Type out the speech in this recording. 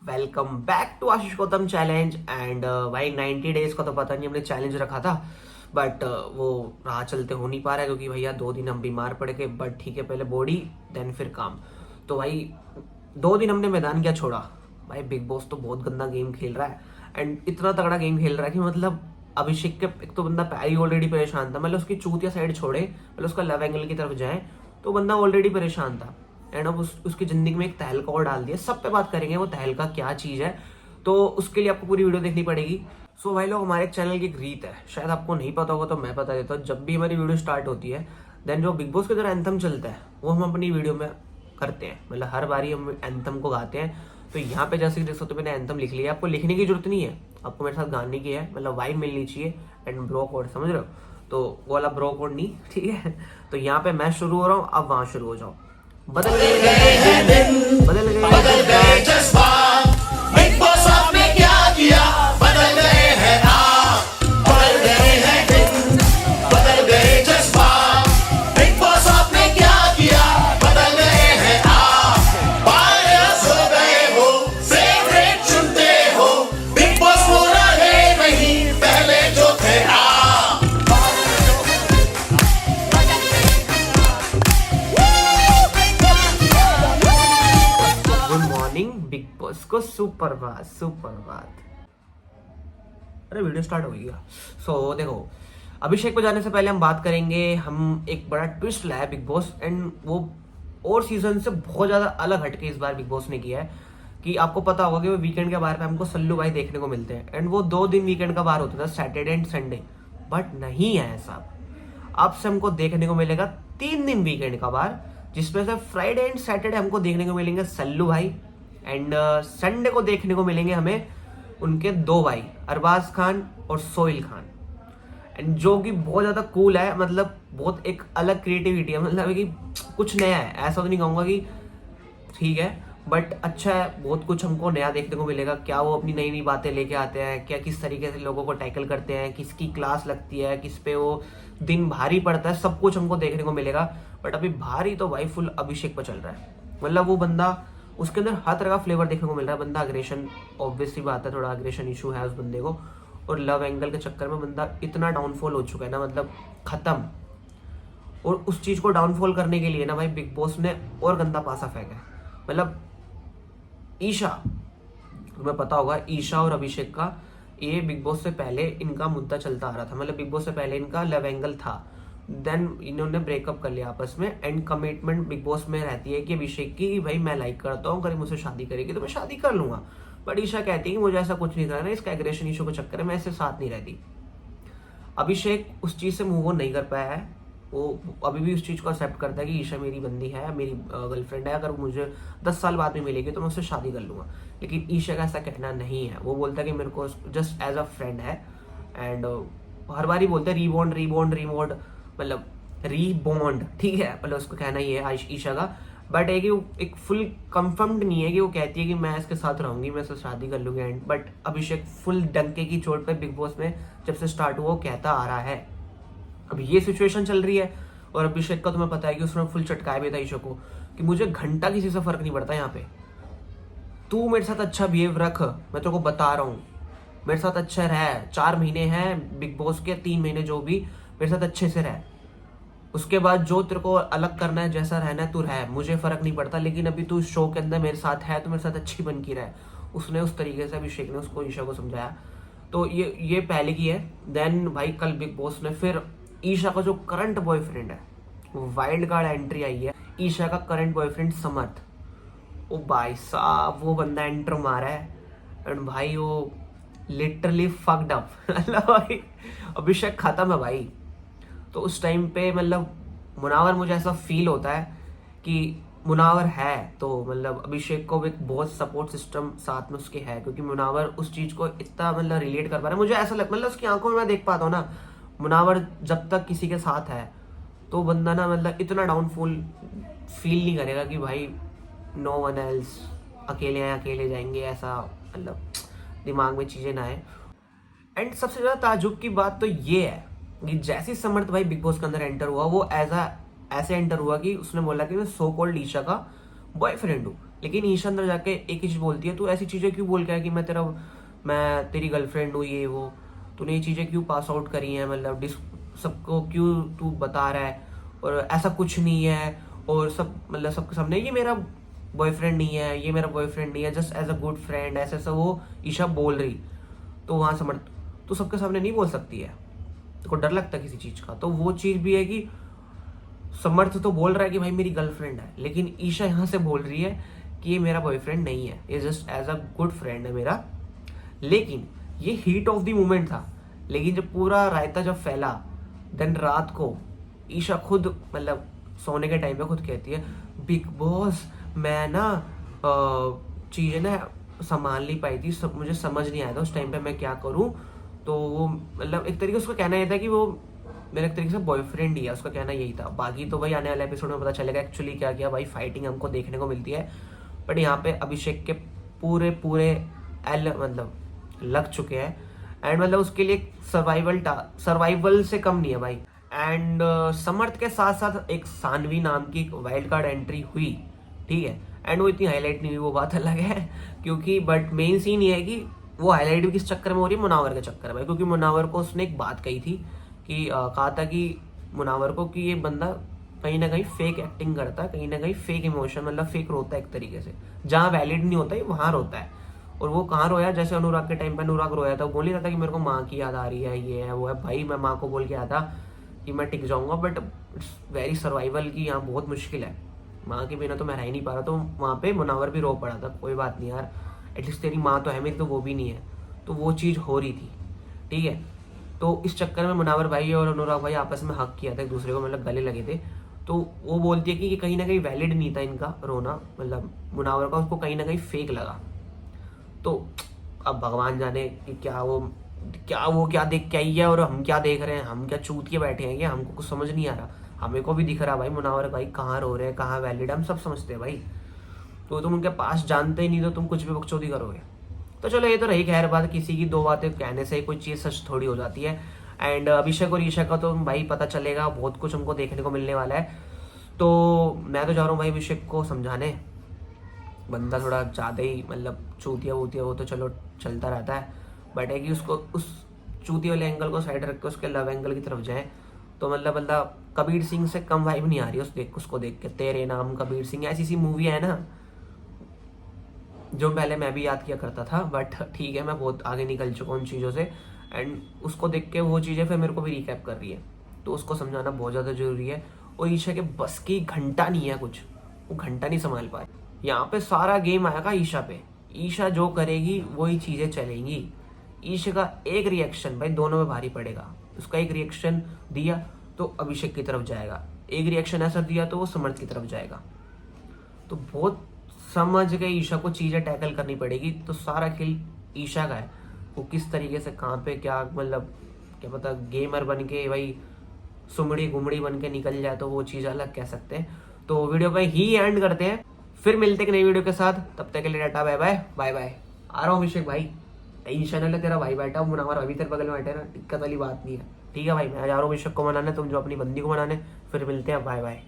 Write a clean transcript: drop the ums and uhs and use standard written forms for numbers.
Welcome back to Ashish Gautam challenge and भाई 90 days का तो पता नहीं हमने चैलेंज रखा था बट वो राह चलते हो नहीं पा रहा है क्योंकि भैया 2 दिन हम बीमार पड़ गए। बट ठीक है, पहले बॉडी देन फिर काम। तो भाई 2 दिन हमने मैदान क्या छोड़ा। भाई बिग बॉस तो बहुत गंदा गेम खेल रहा है एंड इतना तगड़ा गेम खेल रहा है कि मतलब अभिषेक के एक तो बंदा ही ऑलरेडी परेशान था। मतलब उसकी चूतिया साइड छोड़े, मतलब उसका लव एंगल की तरफ जाए तो बंदा ऑलरेडी परेशान था एंड अब उसकी जिंदगी में एक तहलका और डाल दिया। सब पे बात करेंगे वो तहलका क्या चीज है, तो उसके लिए आपको पूरी वीडियो देखनी पड़ेगी। सो भाई लोग, हमारे चैनल की एक रीत है, शायद आपको नहीं पता होगा तो मैं बता देता हूँ। जब भी हमारी वीडियो स्टार्ट होती है देन जो बिग बॉस के जो एंथम चलता है वो हम अपनी वीडियो में करते हैं। मतलब हर बारी हम एंथम को गाते हैं। तो यहाँ पे जैसे देख सकते हो मैंने एंथम लिख लिया। आपको लिखने की जरूरत नहीं है, आपको मेरे साथ गाने की है। मतलब वाइब मिलनी चाहिए एंड ब्रो कोड, समझ रहे हो? तो वो वाला ब्रो कोड नहीं, ठीक है। तो यहाँ पे मैं शुरू हो रहा हूँ, अब वहां शुरू हो जाओ। बदल गए हैं दिन, बदल गए जज्बात, बिग बॉस आपने क्या किया? बदल गए हैं आप, बदल गए हैं दिन, बदल गए जज्बात, बिग बॉस आपने क्या किया? बदल गए हैं आप, बायस हो गए हो, फेवरेट चुनते हो, बिग बॉस वो रहे नहीं पहले जो थे आप। गुड मॉर्निंग बिग बॉस को सुप्रभात सुप्रभात। अरे वीडियो स्टार्ट हो गया। सो देखो, अभिषेक को जाने से पहले हम बात करेंगे। हम एक बड़ा ट्विस्ट लाया बिग बॉस एंड वो और सीजन से बहुत ज्यादा अलग हटके इस बार बिग बॉस ने किया है। कि आपको पता होगा कि वो वीकेंड के बार पे हमको सल्लू भाई देखने को मिलते हैं एंड वो 2 दिन वीकेंड का बार होता था, सैटरडे एंड संडे। बट नहीं है ऐसा, अब से हमको देखने को मिलेगा 3 दिन वीकेंड का बार, जिसमें से फ्राइडे एंड सैटरडे हमको देखने को मिलेंगे सल्लू भाई एंड संडे को देखने को मिलेंगे हमें उनके 2 भाई अरबाज खान और सोहेल खान। एंड जो कि बहुत ज्यादा कूल है, मतलब बहुत एक अलग क्रिएटिविटी है। मतलब कि कुछ नया है, ऐसा तो नहीं कहूंगा कि ठीक है, बट अच्छा है। बहुत कुछ हमको नया देखने को मिलेगा। क्या वो अपनी नई नई बातें लेके आते हैं, क्या किस तरीके से लोगों को टैकल करते हैं, किसकी क्लास लगती है, किस पे वो दिन भारी पड़ता है, सब कुछ हमको देखने को मिलेगा। बट अभी भारी तो भाई फुल अभिषेक पर चल रहा है। मतलब वो बंदा, उसके अंदर हर तरह का फ्लेवर देखने को मिल रहा है। बंदा अग्रेशन, ऑब्वियसली बात है, थोड़ा अग्रेशन इशू है उस बंदे को। और लव एंगल के चक्कर में बंदा इतना डाउनफॉल हो चुका है ना, मतलब खत्म। और उस चीज को डाउनफॉल करने के लिए ना भाई बिग बॉस ने और गंदा पासा फेंका है। मतलब ईशा, तुम्हें पता होगा ईशा और अभिषेक का ये बिग बॉस से पहले इनका मुद्दा चलता आ रहा था। मतलब बिग बॉस से पहले इनका लव एंगल था, देन इन्होंने ब्रेकअप कर लिया आपस में एंड कमिटमेंट बिग बॉस में रहती है कि अभिषेक की भाई मैं लाइक करता हूँ, अगर मुझसे शादी करेगी तो मैं शादी कर लूंगा। बट ईशा कहती है कि मुझे ऐसा कुछ नहीं करना, इसका एग्रेशन इशू के चक्कर में मैं इससे साथ नहीं रहती। अभिषेक उस चीज से मूव ऑन नहीं कर पाया है। वो अभी भी उस चीज को एक्सेप्ट करता है कि ईशा मेरी बंदी है, मेरी गर्लफ्रेंड है, अगर मुझे 10 साल बाद में मिलेगी तो मैं उससे शादी कर लूंगा। लेकिन ईशा का ऐसा कहना नहीं है। वो बोलता है कि मेरे को जस्ट एज अ फ्रेंड है एंड हर बार ही बोलते हैं रीबॉन्ड रीबॉन्ड रीबॉन्ड, मतलब रीबॉन्ड, ठीक है। मतलब उसको कहना ही है ईशा का। बट है कि वो एक फुल कंफर्म्ड नहीं है कि वो कहती है कि मैं इसके साथ रहूंगी, मैं इससे शादी कर लूंगी एंड। बट अभिषेक फुल डंके की चोट पर बिग बॉस में जब से स्टार्ट हुआ वो कहता आ रहा है। अब ये सिचुएशन चल रही है और अभिषेक का तुम्हें पता है कि उसने फुल चटकाया भी था ईशा को कि मुझे घंटा किसी से फर्क नहीं पड़ता। यहाँ पे तू मेरे साथ अच्छा बिहेव रख, मैं तेरे को बता रहा हूँ, मेरे साथ अच्छा रह। 4 महीने हैं बिग बॉस के, 3 महीने जो भी, मेरे साथ अच्छे से रह। उसके बाद जो तेरे को अलग करना है, जैसा रहना है तू रह, मुझे फर्क नहीं पड़ता। लेकिन अभी तू शो के अंदर मेरे साथ है तो मेरे साथ अच्छी बन की रह। उसने उस तरीके से अभिषेक ने उसको ईशा को समझाया। तो ये पहले की है। देन भाई कल बिग बॉस ने फिर ईशा का जो करंट बॉयफ्रेंड है, वाइल्ड कार्ड एंट्री आई है। ईशा का करंट बॉयफ्रेंड समर्थ, ओ भाई साहब वो बंदा एंटर मारा है एंड भाई वो लिटरली फक्ड अप। मतलब भाई अभिषेक खत्म है भाई। तो उस टाइम पे मतलब मुनावर, मुझे ऐसा फील होता है कि मुनावर है तो मतलब अभिषेक को एक बहुत सपोर्ट सिस्टम साथ में उसके है, क्योंकि मुनावर उस चीज को इतना मतलब रिलेट कर पा रहा है। मुझे ऐसा लगता, मतलब उसकी आंखों में मैं देख पाता हूँ ना, मुनावर जब तक किसी के साथ है तो बंदा ना मतलब इतना डाउनफॉल फील नहीं करेगा कि भाई नो वन एल्स, अकेले आए अकेले जाएंगे, ऐसा मतलब दिमाग में चीजें ना आए। एंड सबसे ज्यादा ताजुब की बात तो ये है कि जैसे ही समर्थ भाई बिग बॉस के अंदर एंटर हुआ, वो ऐसे एंटर हुआ कि उसने बोला कि मैं सो कॉल्ड ईशा का बॉयफ्रेंड हूँ। लेकिन ईशा अंदर जाके एक ही चीज बोलती है, तू ऐसी चीजें क्यों बोल के आया कि मैं तेरी गर्लफ्रेंड हूँ, ये वो, तूने ये चीजें क्यों पास आउट करी हैं, मतलब सबको क्यों तू बता रहा है, और ऐसा कुछ नहीं है, और सब मतलब सबके सामने ये मेरा बॉयफ्रेंड नहीं है, ये मेरा बॉयफ्रेंड नहीं है, just as a good friend, ऐसा ऐसा वो ईशा बोल रही। तो वहां समझ, तो सबके सामने नहीं बोल सकती है, तो डर लगता है किसी चीज का। तो वो चीज भी है कि समर्थ तो बोल रहा है कि भाई मेरी गर्लफ्रेंड है, लेकिन ईशा यहाँ से बोल रही है कि ये मेरा बॉयफ्रेंड नहीं है, ये just as a good friend है मेरा। लेकिन ये हीट ऑफ द मोमेंट था, लेकिन जब पूरा रायता जब फैला, देन रात को ईशा खुद मतलब सोने के टाइम पे खुद कहती है, बिग बॉस मैं ना चीजें ना संभाल नहीं पाई थी, सब मुझे समझ नहीं आया था उस टाइम पे मैं क्या करूं। तो वो मतलब एक तरीके से उसका कहना ये था कि वो मेरा एक तरीके से बॉयफ्रेंड ही है, उसका कहना यही था। बाकी तो भाई आने वाले एपिसोड में पता चलेगा एक्चुअली क्या किया। भाई फाइटिंग हमको देखने को मिलती है, बट यहाँ पे अभिषेक के पूरे मतलब लग चुके हैं, एंड मतलब उसके लिए सर्वाइवल से कम नहीं है भाई। एंड समर्थ के साथ साथ एक सानवी नाम की एक वाइल्ड कार्ड एंट्री हुई, ठीक है, एंड वो इतनी हाईलाइट नहीं हुई, वो बात अलग है, क्योंकि बट मेन सीन ये है कि वो हाईलाइट भी किस चक्कर में हो रही है, मुनावर के चक्कर में। क्योंकि मुनावर को उसने एक बात कही थी कि कहा था कि मुनावर को कि ये बंदा कहीं ना कहीं फेक एक्टिंग करता है, कहीं ना कहीं फेक इमोशन, मतलब फेक रोता है एक तरीके से, जहाँ वैलिड नहीं होता है वहां रोता है। और वो कहाँ रोया, जैसे अनुराग के टाइम पे अनुराग रोया था, वो बोल ही रहा था कि मेरे को माँ की याद आ रही है, ये है वो है। भाई मैं माँ को बोल के आया था कि मैं टिक जाऊंगा, बट इट्स वेरी सर्वाइवल की यहाँ बहुत मुश्किल है, माँ के बिना तो मैं रह ही नहीं पा रहा। तो वहाँ पे मुनावर भी रो पड़ा था, कोई बात नहीं यार, एटलीस्ट तेरी माँ तो है, मेरी तो वो भी नहीं है। तो वो चीज़ हो रही थी, ठीक है। तो इस चक्कर में मुनावर भाई और अनुराग भाई आपस में हक किया था एक दूसरे को, मतलब गले लगे थे। तो वो बोलती है कि ये कहीं ना कहीं वैलिड नहीं था इनका रोना, मतलब मुनावर का, उसको कहीं ना कहीं फेक लगा। तो अब भगवान जाने कि क्या देख के आई है और हम क्या देख रहे हैं, हम क्या चूत के बैठे हैं, क्या हमको कुछ समझ नहीं आ रहा। हमें को भी दिख रहा भाई मुनावर भाई कहाँ रो रहे हैं, कहाँ वैलिड, हम सब समझते हैं भाई। तो तुम उनके पास जानते ही नहीं, तो तुम कुछ भी बकचोदी करोगे। तो चलो ये तो रही खैर बात, किसी की दो बातें कहने से कोई चीज़ सच थोड़ी हो जाती है। एंड अभिषेक और ईशा का तो भाई पता चलेगा, बहुत कुछ हमको देखने को मिलने वाला है। तो मैं तो जा रहा हूँ भाई अभिषेक को समझाने, बंदा थोड़ा ज़्यादा ही मतलब चूतिया वूतिया, वो तो चलो चलता रहता है, बट है कि उसको उस चूती वाले एंगल को साइड रख के उसके लव एंगल की तरफ जाए। तो मतलब बंदा कबीर सिंह से कम वाइब नहीं आ रही उसको देख के। तेरे नाम कबीर सिंह ऐसी सी मूवी है ना, जो पहले मैं भी याद किया करता था, बट ठीक है मैं बहुत आगे निकल चुका हूँ उन चीज़ों से। एंड उसको देख के वो चीज़ें फिर मेरे को भी रिकैप कर रही है, तो उसको समझाना बहुत ज़्यादा जरूरी है। और ईशा के बस की घंटा नहीं है कुछ, वो घंटा नहीं संभाल पा रही। यहाँ पे सारा गेम आएगा ईशा पे, ईशा जो करेगी वही चीज़ें चलेंगी। ईशा का एक रिएक्शन भाई दोनों में भारी पड़ेगा। उसका एक रिएक्शन दिया तो अभिषेक की तरफ जाएगा, एक रिएक्शन ऐसा दिया तो वो समर्थ की तरफ जाएगा। तो बहुत समझ के ईशा को चीज़ें टैकल करनी पड़ेगी। तो सारा खेल ईशा का है, वो किस तरीके से कहाँ पे क्या, मतलब क्या पता गेमर बन के भाई सुमड़ी घुमड़ी बन के निकल जाए, तो वो चीज़ अलग कह सकते हैं। तो वीडियो पे ही एंड करते हैं, फिर मिलते हैं नई वीडियो के साथ। तब तक के लिए tata bye bye bye bye. आ रहा हूँ अभिषेक भाई, टेंशन है तेरा भाई बैठा, मुनावर अभी तेरे बगल में बैठे ना, दिक्कत वाली बात नहीं है। ठीक है भाई, मैं जा रहा हूँ अभिषेक को मनाने, तुम जो अपनी बंदी को मनाने। फिर मिलते हैं, बाय बाय।